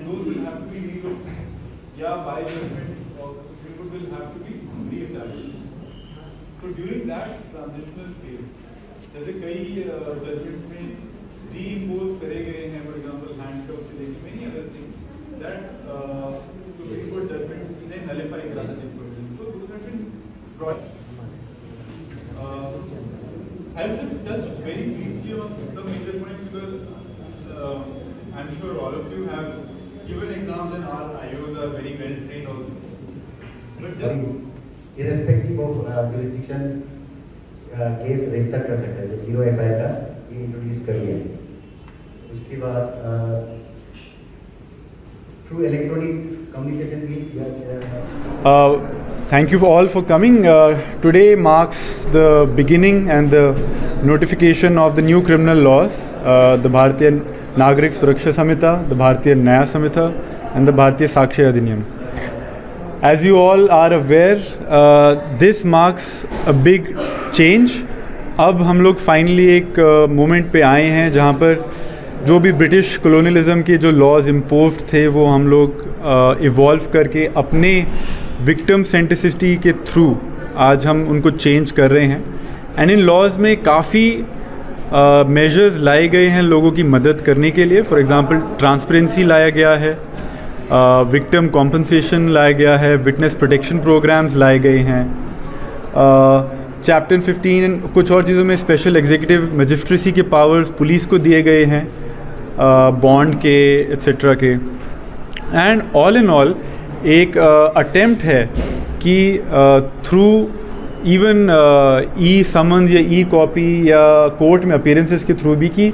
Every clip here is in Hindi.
and those will have to be relooked. Yeah, by judgment of the Supreme Court will have to be re-established. So during that transitional phase, जैसे कई judgments में re-impose करे गए हैं, for example, handcuffs से लेके many other things that Supreme Court judgments ने nullify करा देते हैं. So those have been brought. I'll just touch very briefly on some major points because I'm sure all of you have given exams and our IOs are very well trained also. But just irrespective of jurisdiction, case register कर सकते हैं. जो 0 FIR का ये इंट्रोड्यूस कर लिया है. उसके बाद थ्रू इलेक्ट्रॉनिक कम्युनिकेशन भी. Thank you all for coming. Today marks the beginning and the notification of the new criminal laws, the Bharatiya Nagrik Suraksha Samhita, the Bharatiya Nyaya Samhita and the Bharatiya Sakshi Adhiniyam. As you all are aware, this marks a big change. अब हम लोग फाइनली एक मोमेंट पे आए हैं जहाँ पर जो भी ब्रिटिश कॉलोनियलिज्म के जो लॉज इम्पोज्ड थे वो हम लोग इवॉल्व करके अपने विक्टिम सेंट्रिसिटी के थ्रू आज हम उनको चेंज कर रहे हैं. एंड इन लॉज में काफ़ी मेजर्स लाए गए हैं लोगों की मदद करने के लिए. फॉर एग्जांपल ट्रांसपेरेंसी लाया गया है, विक्टिम कॉम्पनसेशन लाया गया है, विटनेस प्रोटेक्शन प्रोग्राम्स लाए गए हैं. चैप्टर 15 कुछ और चीज़ों में स्पेशल एग्जीक्यूटिव मजिस्ट्रेसी के पावर्स पुलिस को दिए गए हैं, बॉन्ड के एट्सेट्रा के. एंड ऑल इन ऑल एक अटेम्प्ट है कि थ्रू इवन ई समन्स या ई कॉपी या कोर्ट में अपीयरेंसेस के थ्रू भी कि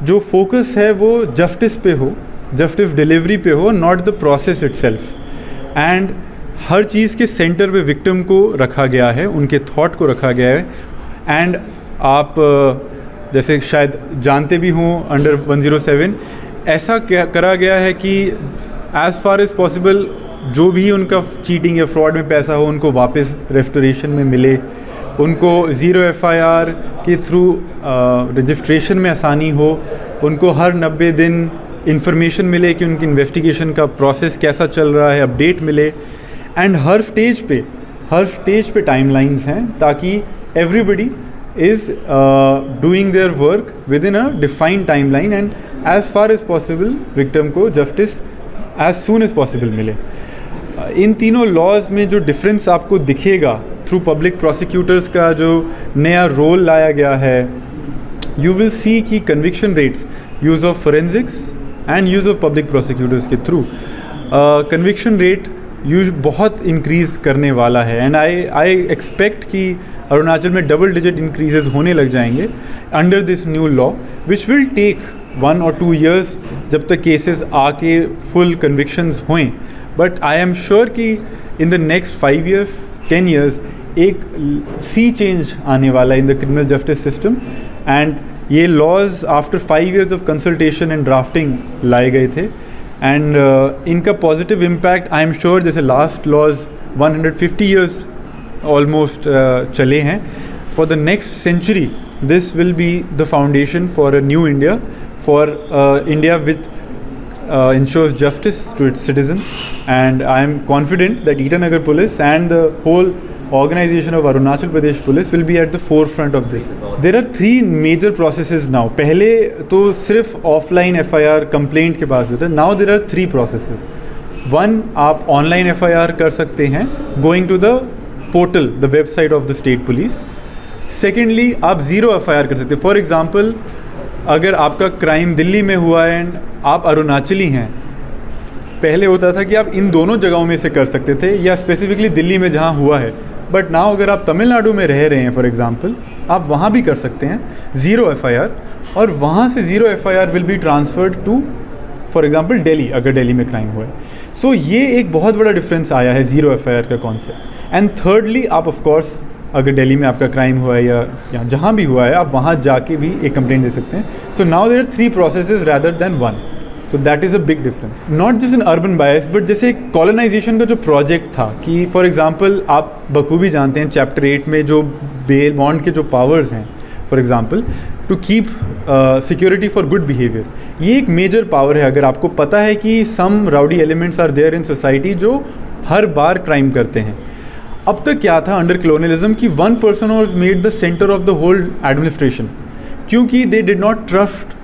जो फोकस है वो जस्टिस पे हो, जस्टिस डिलीवरी पे हो, not the process itself. And हर चीज़ के सेंटर पे विक्टिम को रखा गया है, उनके थॉट को रखा गया है. एंड आप जैसे शायद जानते भी हों अंडर 107 ऐसा करा गया है कि एज़ फार एज़ पॉसिबल जो भी उनका चीटिंग या फ्रॉड में पैसा हो उनको वापस रेस्टोरेशन में मिले, उनको 0 FIR के थ्रू रजिस्ट्रेशन में आसानी हो, उनको हर 90 दिन इंफॉर्मेशन मिले कि उनकी इन्वेस्टिगेशन का प्रोसेस कैसा चल रहा है, अपडेट मिले. एंड हर स्टेज पे टाइमलाइंस हैं ताकि everybody is doing their work within a defined timeline and as far as possible victim को justice as soon as possible मिले. इन तीनों लॉज में जो डिफरेंस आपको दिखेगा थ्रू पब्लिक प्रोसिक्यूटर्स का जो नया रोल लाया गया है, यू विल सी कि conviction rates, use of forensics and use of public prosecutors के थ्रू कन्विक्शन रेट बहुत इंक्रीज़ करने वाला है. एंड आई एक्सपेक्ट कि अरुणाचल में डबल डिजिट इंक्रीजेज होने लग जाएंगे under this new law which will take 1 or 2 years जब तक केसेस आके फुल कन्विक्शंस हों. बट आई एम श्योर कि in the next 5 years 10 years एक सी चेंज आने वाला है in the criminal justice system. And ये laws after 5 years of consultation and drafting लाए गए थे. एंड इनका positive impact I am sure, जैसे लास्ट लॉज 150 years ऑलमोस्ट चले हैं, for the next century this will be the foundation for a new India, for India with ensures justice to its citizens. And I am confident that Itanagar Police and the whole organization of Arunachal Pradesh Police will be at the forefront of this. There are 3 major processes now. पहले तो सिर्फ ऑफलाइन FIR कंप्लेंट के पास होता है. Now there are 3 processes. 1, आप ऑनलाइन FIR कर सकते हैं going to the portal, the website of the state police. Secondly, आप 0 FIR कर सकते हैं. फॉर एग्जाम्पल अगर आपका क्राइम दिल्ली में हुआ है एंड आप अरुणाचली हैं, पहले होता था कि आप इन दोनों जगहों में से कर सकते थे या स्पेसिफिकली दिल्ली में जहाँ हुआ है. बट नाउ अगर आप तमिलनाडु में रह रहे हैं फॉर एग्जांपल, आप वहाँ भी कर सकते हैं 0 FIR, और वहाँ से 0 FIR will be transferred to for example Delhi, अगर दिल्ली में क्राइम हुआ है. सो ये एक बहुत बड़ा डिफरेंस आया है 0 FIR का कॉन्सेप्ट. एंड थर्डली, आप ऑफकोर्स अगर दिल्ली में आपका क्राइम हुआ है या जहाँ भी हुआ है, आप वहाँ जाके भी एक कंप्लेंट दे सकते हैं. So now there are 3 processes rather than 1. So that is a big difference. Not just in urban bias, but जैसे कॉलोनाइजेशन का जो प्रोजेक्ट था कि फॉर एग्जांपल आप बखूबी जानते हैं चैप्टर 8 में जो बेल बॉन्ड के जो पावर्स हैं, for example, to keep security for good behaviour. ये एक मेजर पावर है। अगर आपको पता है कि some rowdy elements are there in society जो हर बार क्राइम करते हैं। अब तक क्या था अंडर कॉलोनियलिज्म कि one person was made the centre of the whole administration, क्योंकि they did not trust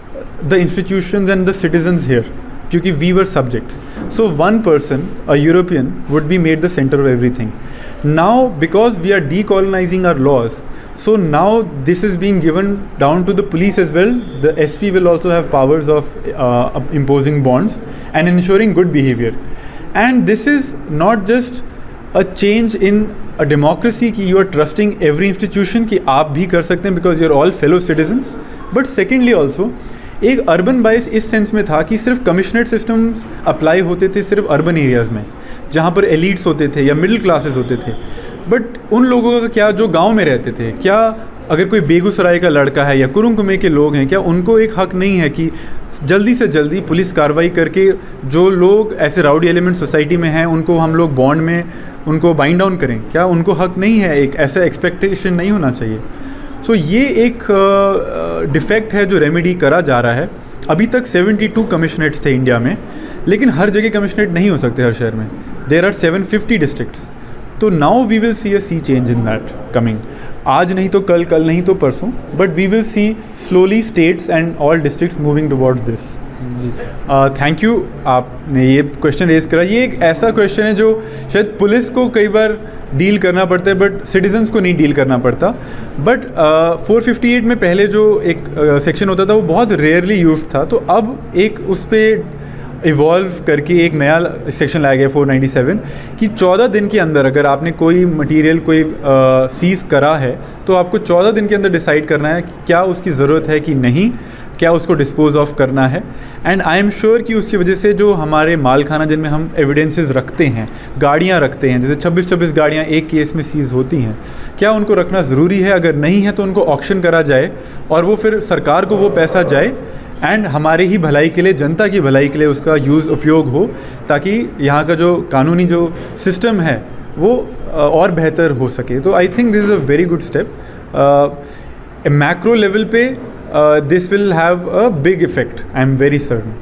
the institutions and the citizens here, क्योंकि we were subjects. So one person, a European, would be made the centre of everything. Now, because we are decolonizing our laws, so now this is being given down to the police as well. The SP will also have powers of imposing bonds and ensuring good behavior. And this is not just a change in a democracy कि you are trusting every institution कि आप भी कर सकते हैं because you are all fellow citizens. But secondly also, एक अर्बन बाइस इस सेंस में था कि सिर्फ कमिश्नरेट सिस्टम्स अप्लाई होते थे सिर्फ अर्बन एरियाज़ में, जहाँ पर एलिट्स होते थे या मिडिल क्लासेस होते थे. बट उन लोगों का क्या जो गांव में रहते थे, क्या अगर कोई बेगूसराय का लड़का है या कुरुंकुमे के लोग हैं, क्या उनको एक हक नहीं है कि जल्दी से जल्दी पुलिस कार्रवाई करके जो लोग ऐसे राउडी एलिमेंट सोसाइटी में हैं उनको हम लोग बॉन्ड में उनको बाइंड डाउन करें? क्या उनको हक नहीं है? एक ऐसा एक्सपेक्टेशन नहीं होना चाहिए. सो ये एक डिफेक्ट है जो रेमेडी करा जा रहा है. अभी तक 72 कमिश्नरेट्स थे इंडिया में, लेकिन हर जगह कमिश्नरेट नहीं हो सकते हर शहर में. There are 750 districts. तो now we will see a sea change in that coming. आज नहीं तो कल, कल नहीं तो परसों, but we will see slowly states and all districts moving towards this. जी थैंक यू, आपने ये क्वेश्चन रेज करा. ये एक ऐसा क्वेश्चन है जो शायद पुलिस को कई बार डील करना पड़ता है बट सिटीजन्स को नहीं डील करना पड़ता. बट 458 में पहले जो एक सेक्शन होता था वो बहुत रेयरली यूज था, तो अब एक उस पर इवॉल्व करके एक नया सेक्शन लाया गया 497 कि 14 दिन के अंदर अगर आपने कोई मटेरियल कोई सीज़ करा है तो आपको 14 दिन के अंदर डिसाइड करना है कि क्या उसकी ज़रूरत है कि नहीं, क्या उसको डिस्पोज ऑफ करना है. एंड आई एम श्योर कि उसकी वजह से जो हमारे माल खाना जिनमें हम एविडेंसेस रखते हैं, गाड़ियाँ रखते हैं, जैसे 26-26 गाड़ियाँ एक केस में सीज़ होती हैं, क्या उनको रखना ज़रूरी है? अगर नहीं है तो उनको ऑक्शन करा जाए और वो फिर सरकार को वो पैसा जाए एंड हमारे ही भलाई के लिए, जनता की भलाई के लिए उसका यूज़ उपयोग हो, ताकि यहाँ का जो कानूनी जो सिस्टम है वो और बेहतर हो सके. तो I think this is a very good step. Macro level पे this will have a big effect, I am very certain.